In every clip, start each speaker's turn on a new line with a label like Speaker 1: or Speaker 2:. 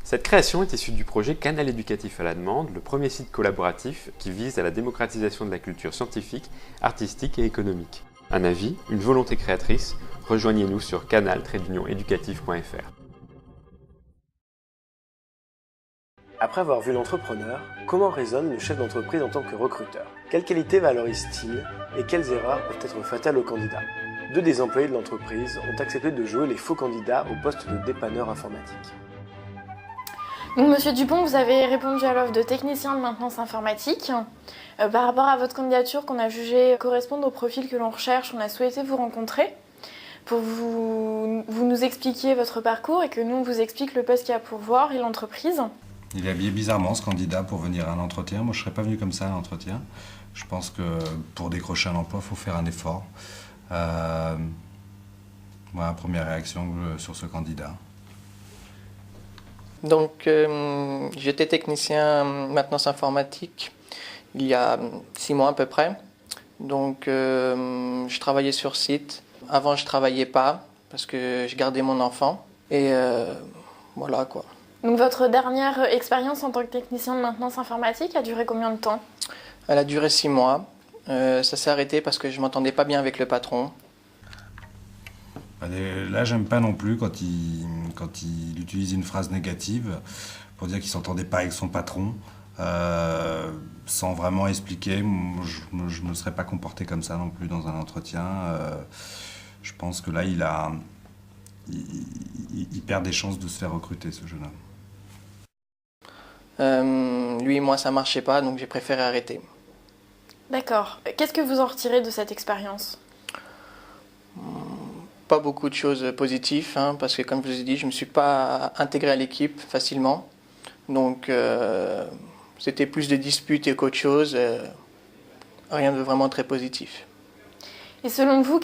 Speaker 1: Cette création est issue du projet Canal éducatif à la demande, le premier site collaboratif qui vise à la démocratisation de la culture scientifique, artistique et économique. Un avis, une volonté créatrice, rejoignez-nous sur canal-éducatif.fr.
Speaker 2: Après avoir vu l'entrepreneur, comment raisonne le chef d'entreprise en tant que recruteur? Quelles qualités valorise-t-il et quelles erreurs peuvent être fatales aux candidats? Deux des employés de l'entreprise ont accepté de jouer les faux candidats au poste de dépanneur informatique.
Speaker 3: Donc Monsieur Dupont, vous avez répondu à l'offre de technicien de maintenance informatique. Par rapport à votre candidature qu'on a jugée correspondre au profil que l'on recherche, on a souhaité vous rencontrer pour vous nous expliquiez votre parcours et que nous on vous explique le poste qu'il y a à pourvoir et l'entreprise.
Speaker 4: Il est habillé bizarrement ce candidat pour venir à un entretien. Moi je ne serais pas venu comme ça à un entretien. Je pense que pour décrocher un emploi, il faut faire un effort. Voilà, première réaction sur ce candidat.
Speaker 5: Donc, j'étais technicien maintenance informatique il y a 6 mois à peu près. Donc, je travaillais sur site. Avant, je ne travaillais pas parce que je gardais mon enfant. Et voilà quoi.
Speaker 3: Donc, votre dernière expérience en tant que technicien de maintenance informatique a duré combien de temps?
Speaker 5: Elle a duré 6 mois. Ça s'est arrêté parce que je ne m'entendais pas bien avec le patron.
Speaker 4: Là, j'aime pas non plus quand il utilise une phrase négative pour dire qu'il s'entendait pas avec son patron, sans vraiment expliquer. Je ne me serais pas comporté comme ça non plus dans un entretien. Je pense que là, il perd des chances de se faire recruter, ce jeune
Speaker 5: homme. Lui et moi, ça marchait pas, donc j'ai préféré arrêter.
Speaker 3: D'accord. Qu'est-ce que vous en retirez de cette expérience?
Speaker 5: Pas beaucoup de choses positives, parce que comme je vous ai dit, je ne me suis pas intégré à l'équipe facilement. Donc c'était plus des disputes qu'autre chose, rien de vraiment très positif.
Speaker 3: Et selon vous,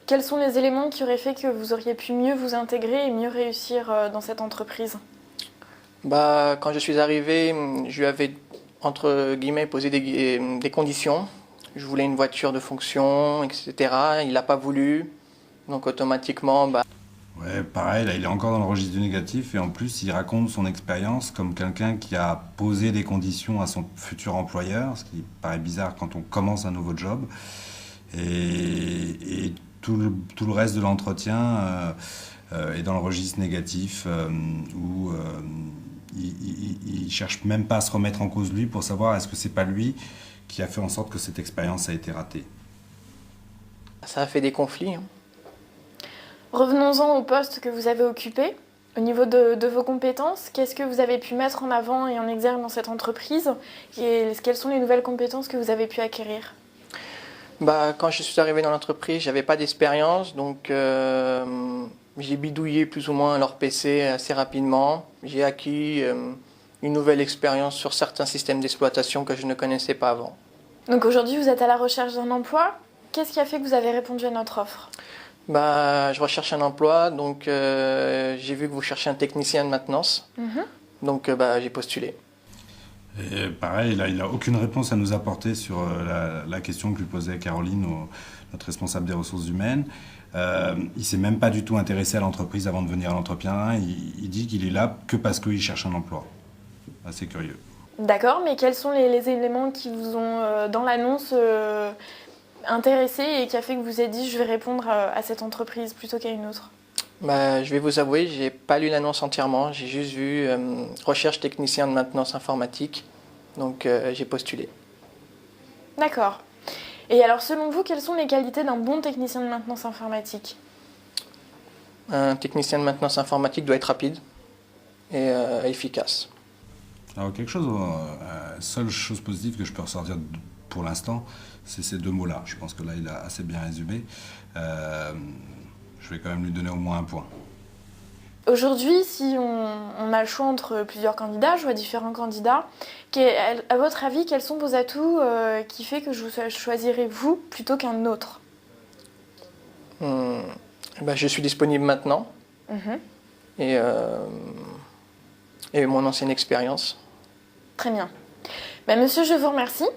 Speaker 3: quels sont les éléments qui auraient fait que vous auriez pu mieux vous intégrer et mieux réussir dans cette entreprise?
Speaker 5: Quand je suis arrivé, je lui avais, entre guillemets, posé des conditions. Je voulais une voiture de fonction, etc. Il n'a pas voulu. Donc automatiquement,
Speaker 4: Ouais, pareil, là il est encore dans le registre du négatif et en plus il raconte son expérience comme quelqu'un qui a posé des conditions à son futur employeur, ce qui paraît bizarre quand on commence un nouveau job. Et tout le reste de l'entretien est dans le registre négatif où il cherche même pas à se remettre en cause lui pour savoir est-ce que c'est pas lui qui a fait en sorte que cette expérience a été ratée.
Speaker 5: Ça a fait des conflits.
Speaker 3: Revenons-en au poste que vous avez occupé. Au niveau de vos compétences, qu'est-ce que vous avez pu mettre en avant et en exergue dans cette entreprise? Et quelles sont les nouvelles compétences que vous avez pu acquérir?
Speaker 5: Quand je suis arrivé dans l'entreprise, j'avais pas d'expérience, donc j'ai bidouillé plus ou moins leur PC assez rapidement. J'ai acquis une nouvelle expérience sur certains systèmes d'exploitation que je ne connaissais pas avant.
Speaker 3: Donc aujourd'hui, vous êtes à la recherche d'un emploi. Qu'est-ce qui a fait que vous avez répondu à notre offre?
Speaker 5: Je recherche un emploi, donc j'ai vu que vous cherchez un technicien de maintenance, donc j'ai postulé.
Speaker 4: Et pareil, là, il n'a aucune réponse à nous apporter sur la question que lui posait Caroline, notre responsable des ressources humaines. Il ne s'est même pas du tout intéressé à l'entreprise avant de venir à l'entretien. Il dit qu'il est là que parce qu'il cherche un emploi. Assez curieux.
Speaker 3: D'accord, mais quels sont les éléments qui vous ont, dans l'annonce, intéressé et qui a fait que vous avez dit je vais répondre à cette entreprise plutôt qu'à une autre?
Speaker 5: Je vais vous avouer, j'ai pas lu l'annonce entièrement, j'ai juste vu recherche technicien de maintenance informatique, donc j'ai postulé.
Speaker 3: D'accord. Et alors selon vous, quelles sont les qualités d'un bon technicien de maintenance informatique?
Speaker 5: Un technicien de maintenance informatique doit être rapide et efficace.
Speaker 4: Alors seule chose positive que je peux ressortir pour l'instant, c'est ces deux mots-là. Je pense que là, il a assez bien résumé. Je vais quand même lui donner au moins un point.
Speaker 3: Aujourd'hui, si on a le choix entre plusieurs candidats, je vois différents candidats, à votre avis, quels sont vos atouts qui fait que je choisirais vous plutôt qu'un autre?
Speaker 5: Je suis disponible maintenant et mon ancienne expérience.
Speaker 3: Très bien. Monsieur, je vous remercie.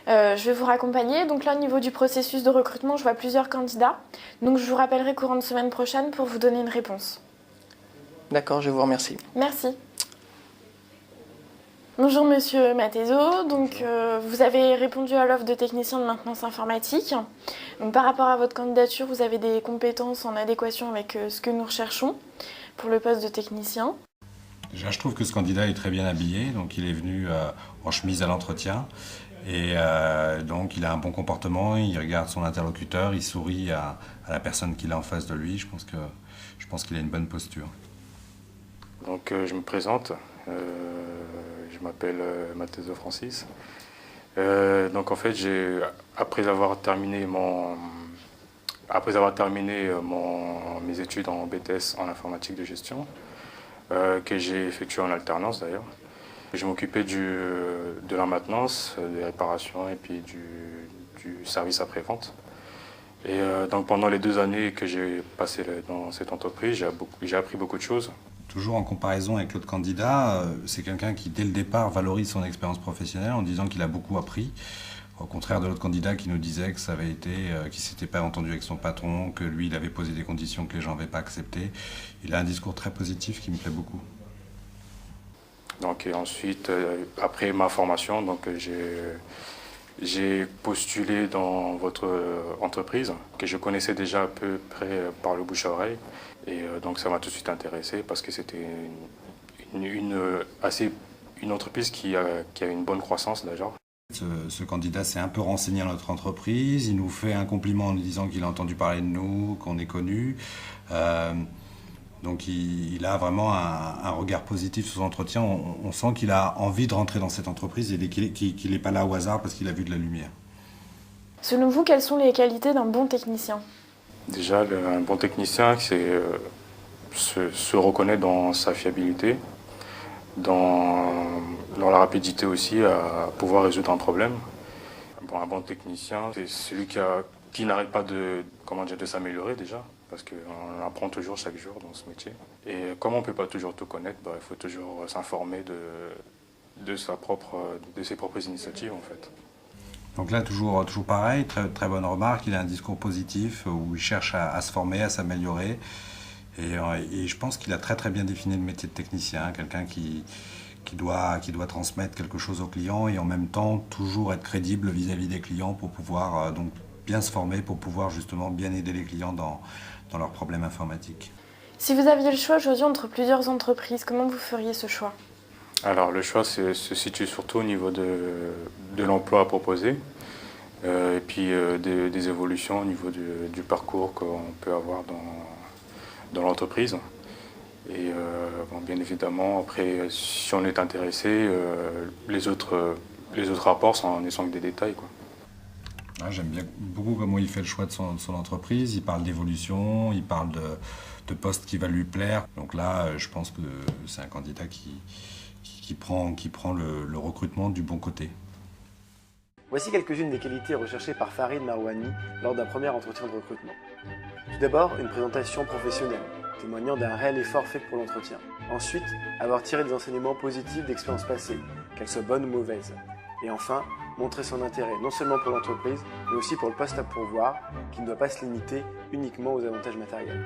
Speaker 3: Je vais vous raccompagner. Donc là, au niveau du processus de recrutement, je vois plusieurs candidats. Donc je vous rappellerai courant de semaine prochaine pour vous donner une réponse.
Speaker 5: D'accord, je vous remercie.
Speaker 3: Merci. Bonjour Monsieur Matezo, donc vous avez répondu à l'offre de technicien de maintenance informatique. Donc, par rapport à votre candidature, vous avez des compétences en adéquation avec ce que nous recherchons pour le poste de technicien.
Speaker 4: Déjà, je trouve que ce candidat est très bien habillé, donc il est venu en chemise à l'entretien. Et donc il a un bon comportement, il regarde son interlocuteur, il sourit à la personne qu'il a en face de lui. Je pense qu'il a une bonne posture.
Speaker 6: Donc je me présente, je m'appelle Matezo Francis. Donc en fait, après avoir terminé mes études en BTS en informatique de gestion, que j'ai effectué en alternance d'ailleurs, je m'occupais de la maintenance, des réparations et puis du service après-vente. Et donc pendant les 2 années que j'ai passées dans cette entreprise, j'ai appris beaucoup de choses.
Speaker 4: Toujours en comparaison avec l'autre candidat, c'est quelqu'un qui dès le départ valorise son expérience professionnelle en disant qu'il a beaucoup appris. Au contraire de l'autre candidat qui nous disait que ça avait été, qu'il ne s'était pas entendu avec son patron, que lui il avait posé des conditions que les gens n'avaient pas acceptées. Il a un discours très positif qui me plaît beaucoup.
Speaker 6: Donc, et ensuite, après ma formation, donc, j'ai postulé dans votre entreprise, que je connaissais déjà à peu près par le bouche à oreille. Et donc ça m'a tout de suite intéressé parce que c'était une entreprise qui a une bonne croissance déjà.
Speaker 4: Ce candidat s'est un peu renseigné à notre entreprise. Il nous fait un compliment en nous disant qu'il a entendu parler de nous, qu'on est connus. Donc il a vraiment un regard positif sur son entretien. On sent qu'il a envie de rentrer dans cette entreprise et qu'il n'est pas là au hasard parce qu'il a vu de la lumière.
Speaker 3: Selon vous, quelles sont les qualités d'un bon technicien ?
Speaker 6: Déjà, un bon technicien, c'est se reconnaître dans sa fiabilité, dans la rapidité aussi à pouvoir résoudre un problème. Bon, un bon technicien, c'est celui qui n'arrête pas de s'améliorer déjà, parce qu'on apprend toujours chaque jour dans ce métier. Et comme on ne peut pas toujours tout connaître, il faut toujours s'informer de ses propres initiatives en fait.
Speaker 4: Donc là, toujours pareil, très bonne remarque, il a un discours positif où il cherche à se former, à s'améliorer. Et je pense qu'il a très bien défini le métier de technicien, quelqu'un qui doit transmettre quelque chose aux clients et en même temps toujours être crédible vis-à-vis des clients pour pouvoir donc bien se former, pour pouvoir justement bien aider les clients dans leurs problèmes informatiques.
Speaker 3: Si vous aviez le choix aujourd'hui entre plusieurs entreprises, comment vous feriez ce choix ?
Speaker 6: Alors le choix se situe surtout au niveau de l'emploi à proposer et puis des évolutions au niveau du parcours qu'on peut avoir dans l'entreprise. Et bien évidemment, après, si on est intéressé, les autres rapports ne sont que des détails, quoi.
Speaker 4: J'aime bien beaucoup comment il fait le choix de son entreprise. Il parle d'évolution, il parle de postes qui va lui plaire. Donc là, je pense que c'est un candidat qui prend le recrutement du bon côté.
Speaker 2: Voici quelques-unes des qualités recherchées par Farid Marouani lors d'un premier entretien de recrutement. Tout d'abord, une présentation professionnelle, témoignant d'un réel effort fait pour l'entretien. Ensuite, avoir tiré des enseignements positifs d'expériences passées, qu'elles soient bonnes ou mauvaises. Et enfin, montrer son intérêt non seulement pour l'entreprise, mais aussi pour le poste à pourvoir, qui ne doit pas se limiter uniquement aux avantages matériels.